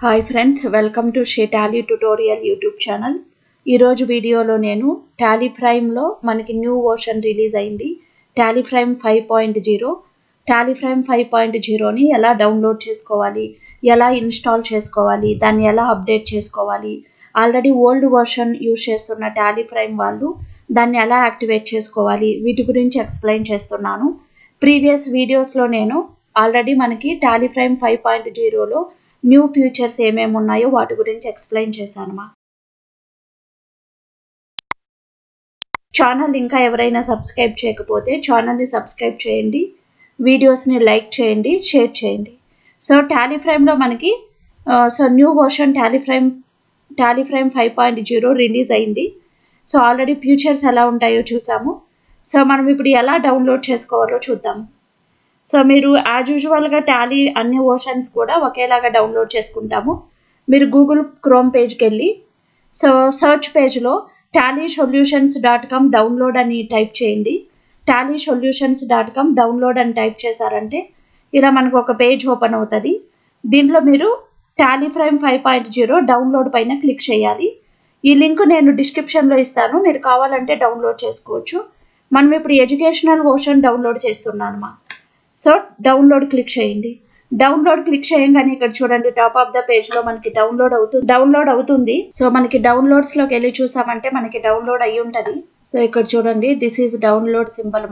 Hi friends, welcome to షే Tally tutorial YouTube channel. ఈరోజు వీడియోలో నేను టాలీ ప్రైమ్లో మనకి న్యూ వర్షన్ రిలీజ్ అయింది, టాలీ ప్రైమ్ 5.0. టాలీ ప్రైమ్ 5.0ని ఎలా డౌన్లోడ్ చేసుకోవాలి, ఎలా ఇన్స్టాల్ చేసుకోవాలి, దాన్ని ఎలా అప్డేట్ చేసుకోవాలి, ఆల్రెడీ ఓల్డ్ వర్షన్ యూజ్ చేస్తున్న టాలీ ప్రైమ్ వాళ్ళు దాన్ని ఎలా యాక్టివేట్ చేసుకోవాలి, వీటి గురించి ఎక్స్ప్లెయిన్ చేస్తున్నాను. ప్రీవియస్ వీడియోస్లో నేను ఆల్రెడీ మనకి టాలీ ప్రైమ్ 5.0లో న్యూ ఫీచర్స్ ఏమేమి ఉన్నాయో వాటి గురించి ఎక్స్ప్లెయిన్ చేశాను. ఛానల్ ఇంకా ఎవరైనా సబ్స్క్రైబ్ చేయకపోతే ఛానల్ని సబ్స్క్రైబ్ చేయండి, వీడియోస్ని లైక్ చేయండి, షేర్ చేయండి. సో టాలీ ప్రైమ్లో మనకి new version Tally prime 5.0 release అయింది. సో ఆల్రెడీ ఫీచర్స్ ఎలా ఉంటాయో చూసాము. సో మనం ఇప్పుడు ఎలా డౌన్లోడ్ చేసుకోవాలో చూద్దాము. సో మీరు యాజ్ యూజువల్గా టాలీ అన్ని వర్షన్స్ కూడా ఒకేలాగా డౌన్లోడ్ చేసుకుంటాము. మీరు గూగుల్ క్రోమ్ పేజ్కి వెళ్ళి సో సర్చ్ పేజ్లో tallysolutions.com డౌన్లోడ్ అని టైప్ చేయండి. tallysolutions.com డౌన్లోడ్ అని టైప్ చేశారంటే ఇలా మనకు ఒక పేజ్ ఓపెన్ అవుతుంది. దీంట్లో మీరు టాలీ ప్రైమ్ 5.0 డౌన్లోడ్ పైన క్లిక్ చేయాలి. ఈ లింక్ నేను డిస్క్రిప్షన్లో ఇస్తాను, మీరు కావాలంటే డౌన్లోడ్ చేసుకోవచ్చు. మనం ఇప్పుడు ఎడ్యుకేషనల్ వర్షన్ డౌన్లోడ్ చేస్తున్నాను. సో డౌన్లోడ్ క్లిక్ చేయండి. డౌన్లోడ్ క్లిక్ చేయగానే ఇక్కడ చూడండి, టాప్ ఆఫ్ ద పేజ్లో మనకి డౌన్లోడ్ అవుతుంది. సో మనకి డౌన్లోడ్స్లోకి వెళ్ళి చూసామంటే మనకి డౌన్లోడ్ అయ్యి ఉంటుంది. సో ఇక్కడ చూడండి, దిస్ ఈజ్ డౌన్లోడ్ సింబల్.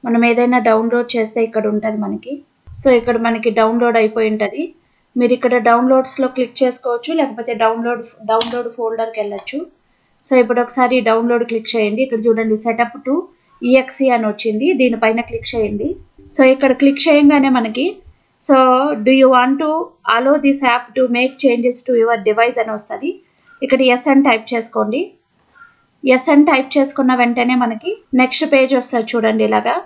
మనం ఏదైనా డౌన్లోడ్ చేస్తే ఇక్కడ ఉంటుంది మనకి. సో ఇక్కడ మనకి డౌన్లోడ్ అయిపోయి ఉంటుంది. మీరు ఇక్కడ డౌన్లోడ్స్లో క్లిక్ చేసుకోవచ్చు, లేకపోతే డౌన్లోడ్ ఫోల్డర్కి వెళ్ళచ్చు. సో ఇప్పుడు ఒకసారి డౌన్లోడ్ క్లిక్ చేయండి. ఇక్కడ చూడండి, సెటప్ టు EXE అని వచ్చింది, దీనిపైన క్లిక్ చేయండి. సో ఇక్కడ క్లిక్ చేయగానే మనకి so do you want to allow this app to make changes to your device అని వస్తుంది. ఇక్కడ ఎస్ అని టైప్ చేసుకోండి. ఎస్ అని టైప్ చేసుకున్న వెంటనే మనకి నెక్స్ట్ పేజ్ వస్తుంది చూడండి. ఇలాగా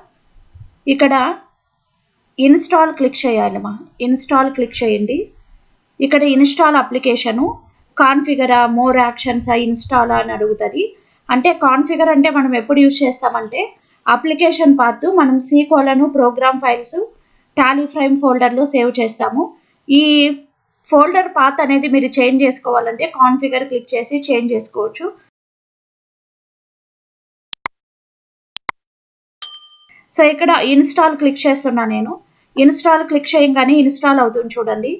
ఇక్కడ ఇన్స్టాల్ క్లిక్ చేయాలమ్మా. ఇన్స్టాల్ క్లిక్ చేయండి. ఇక్కడ ఇన్స్టాల్ అప్లికేషను కాన్ఫిగరా, మోర్ యాక్షన్సా, ఇన్స్టాల్ అని అడుగుతుంది. అంటే కాన్ఫిగర్ అంటే మనం ఎప్పుడు యూజ్ చేస్తామంటే అప్లికేషన్ పాత్ మనం C:, program files Tally Prime ఫోల్డర్లో సేవ్ చేస్తాము. ఈ ఫోల్డర్ పాత్ అనేది మీరు చేంజ్ చేసుకోవాలంటే కాన్ఫిగర్ క్లిక్ చేసి చేంజ్ చేసుకోవచ్చు. సో ఇక్కడ ఇన్స్టాల్ క్లిక్ చేస్తున్నా నేను. ఇన్స్టాల్ క్లిక్ చేయగానే ఇన్స్టాల్ అవుతుంది చూడండి.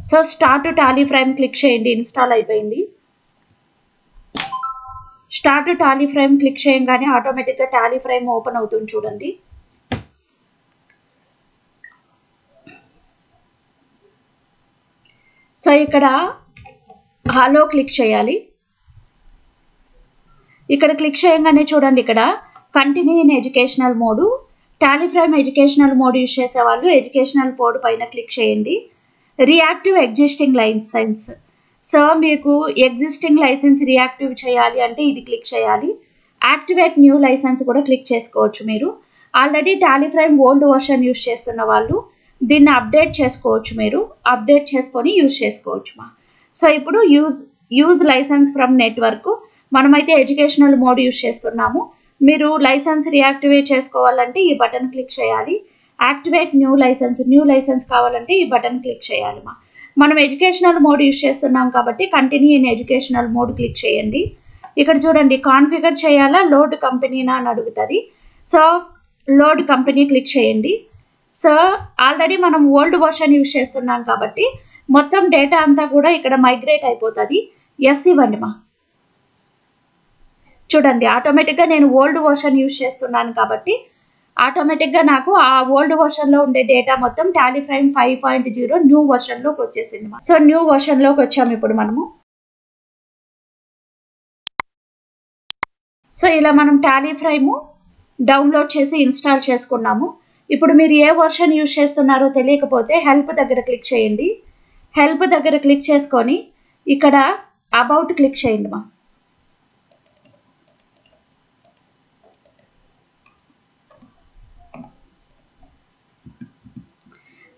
So start Tally Prime click చేయండి. ఇన్స్టాల్ అయిపోయింది. స్టార్ట్ టాలీ ప్రైమ్ క్లిక్ చేయగానే ఆటోమేటిక్గా టాలీ ప్రైమ్ ఓపెన్ అవుతుంది చూడండి. సో ఇక్కడ హలో క్లిక్ చేయాలి. ఇక్కడ క్లిక్ చేయగానే చూడండి, ఇక్కడ continue in educational mode. Tally Prime educational mode use చేసే వాళ్ళు ఎడ్యుకేషనల్ మోడ్ పైన క్లిక్ చేయండి. Reactive existing license. సో మీకు ఎగ్జిస్టింగ్ లైసెన్స్ రియాక్టివ్ చేయాలి అంటే ఇది క్లిక్ చేయాలి. యాక్టివేట్ న్యూ లైసెన్స్ కూడా క్లిక్ చేసుకోవచ్చు. మీరు already Tally Prime old version use చేస్తున్న వాళ్ళు దీన్ని అప్డేట్ చేసుకోవచ్చు. మీరు అప్డేట్ చేసుకొని యూజ్ చేసుకోవచ్చు. సో ఇప్పుడు యూజ్ లైసెన్స్ ఫ్రమ్ నెట్వర్క్. మనమైతే ఎడ్యుకేషనల్ మోడ్ యూజ్ చేస్తున్నాము. మీరు లైసెన్స్ రియాక్టివేట్ చేసుకోవాలంటే ఈ బటన్ క్లిక్ చేయాలి. యాక్టివేట్ న్యూ లైసెన్స్ కావాలంటే ఈ బటన్ క్లిక్ చేయాలి. మనం ఎడ్యుకేషనల్ మోడ్ యూజ్ చేస్తున్నాం కాబట్టి continue in educational mode click చేయండి. ఇక్కడ చూడండి, కాన్ఫిగర్ చేయాలా, లోడ్ కంపెనీనా అని అడుగుతుంది. సో లోడ్ కంపెనీ క్లిక్ చేయండి. సో ఆల్రెడీ మనం ఓల్డ్ వర్షన్ యూజ్ చేస్తున్నాం కాబట్టి మొత్తం డేటా అంతా కూడా ఇక్కడ మైగ్రేట్ అయిపోతుంది. ఎస్ ఇవ్వండి. చూడండి, ఆటోమేటిక్గా నేను ఓల్డ్ వర్షన్ యూజ్ చేస్తున్నాను కాబట్టి ఆటోమేటిక్గా నాకు ఆ ఓల్డ్ వర్షన్లో ఉండే డేటా మొత్తం టాలీ ప్రైమ్ 5.0 న్యూ వర్షన్లోకి వచ్చేసింది. సో న్యూ వర్షన్లోకి వచ్చాము ఇప్పుడు మనము. సో ఇలా మనం టాలీ ప్రైమ్ డౌన్లోడ్ చేసి ఇన్స్టాల్ చేసుకున్నాము. ఇప్పుడు మీరు ఏ వర్షన్ యూజ్ చేస్తున్నారో తెలియకపోతే హెల్ప్ దగ్గర క్లిక్ చేయండి. హెల్ప్ దగ్గర క్లిక్ చేసుకొని ఇక్కడ అబౌట్ క్లిక్ చేయండి.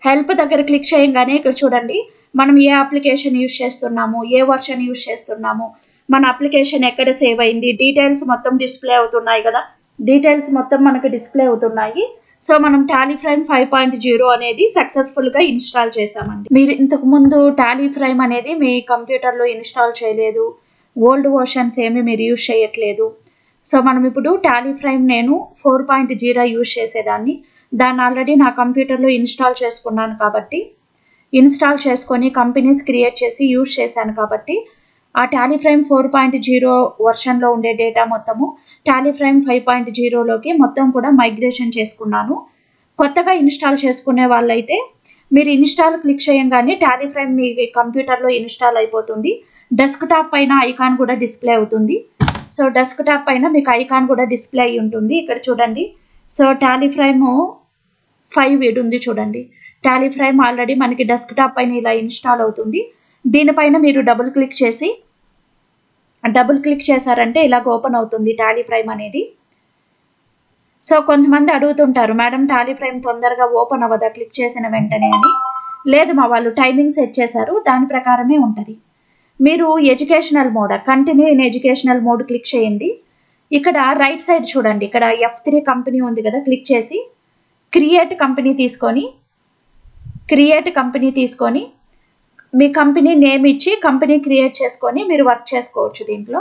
హెల్ప్ దగ్గర క్లిక్ చేయగానే ఇక్కడ చూడండి, మనం ఏ అప్లికేషన్ యూజ్ చేస్తున్నాము, ఏ వర్షన్ యూజ్ చేస్తున్నాము, మన అప్లికేషన్ ఎక్కడ సేవ్ అయింది, డీటెయిల్స్ మొత్తం డిస్ప్లే అవుతున్నాయి కదా. డీటెయిల్స్ మొత్తం మనకు డిస్ప్లే అవుతున్నాయి. సో మనం టాలీఫ్రైమ్ 5.0 అనేది సక్సెస్ఫుల్గా ఇన్స్టాల్ చేసామండి. మీరు ఇంతకుముందు టాలీఫ్రైమ్ అనేది మీ కంప్యూటర్లో ఇన్స్టాల్ చేయలేదు, ఓల్డ్ వర్షన్స్ ఏమి మీరు యూజ్ చేయట్లేదు. సో మనం ఇప్పుడు టాలీఫ్రైమ్ నేను 4.0 యూజ్ చేసేదాన్ని. దాన్ని ఆల్రెడీ నా కంప్యూటర్లో ఇన్స్టాల్ చేసుకున్నాను కాబట్టి, ఇన్స్టాల్ చేసుకొని కంపెనీస్ క్రియేట్ చేసి యూజ్ చేశాను కాబట్టి ఆ టాలీఫ్రైమ్ 4.0 వర్షన్లో ఉండే డేటా మొత్తము టాలీఫ్రైమ్ 5.0లోకి మొత్తం కూడా మైగ్రేషన్ చేసుకున్నాను. కొత్తగా ఇన్స్టాల్ చేసుకునే వాళ్ళైతే మీరు ఇన్స్టాల్ క్లిక్ చేయంగానే టాలీఫ్రైమ్ మీ కంప్యూటర్లో ఇన్స్టాల్ అయిపోతుంది. డెస్క్టాప్ పైన ఐకాన్ కూడా డిస్ప్లే అవుతుంది. సో డెస్క్టాప్ పైన మీకు ఐకాన్ కూడా డిస్ప్లే అయి ఉంటుంది. ఇక్కడ చూడండి. సో టాలీఫ్రైమ్ 5 ఇది ఉంది చూడండి. టాలీఫ్రైమ్ ఆల్రెడీ మనకి డెస్క్టాప్ పైన ఇలా ఇన్స్టాల్ అవుతుంది. దీనిపైన మీరు డబుల్ క్లిక్ చేశారంటే ఇలాగ ఓపెన్ అవుతుంది టాలీఫ్రైమ్ అనేది. సో కొంతమంది అడుగుతుంటారు, మేడం టాలీఫ్రైమ్ తొందరగా ఓపెన్ అవ్వదా క్లిక్ చేసిన వెంటనే అని. లేదు మా వాళ్ళు టైమింగ్ సెట్ చేశారు, దాని ప్రకారమే ఉంటుంది. మీరు educational mode, continue in educational mode click చేయండి. ఇక్కడ రైట్ సైడ్ చూడండి, ఇక్కడ F3 కంపెనీ ఉంది కదా, క్లిక్ చేసి క్రియేట్ కంపెనీ తీసుకొని మీ కంపెనీ నేమ్ ఇచ్చి కంపెనీ క్రియేట్ చేసుకొని మీరు వర్క్ చేసుకోవచ్చు. దీంట్లో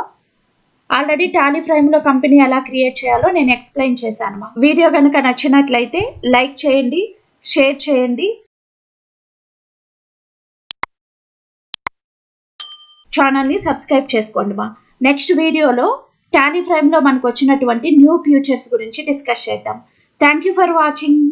ఆల్రెడీ టాలీఫ్రైమ్లో కంపెనీ ఎలా క్రియేట్ చేయాలో నేను ఎక్స్ప్లెయిన్ చేశాను. వీడియో కనుక నచ్చినట్లయితే లైక్ చేయండి, షేర్ చేయండి, ఛానల్ని సబ్స్క్రైబ్ చేసుకోండి. నెక్స్ట్ వీడియోలో టాలీఫ్రైమ్లో మనకు వచ్చినటువంటి న్యూ ఫీచర్స్ గురించి డిస్కస్ చేద్దాం. Thank you for watching.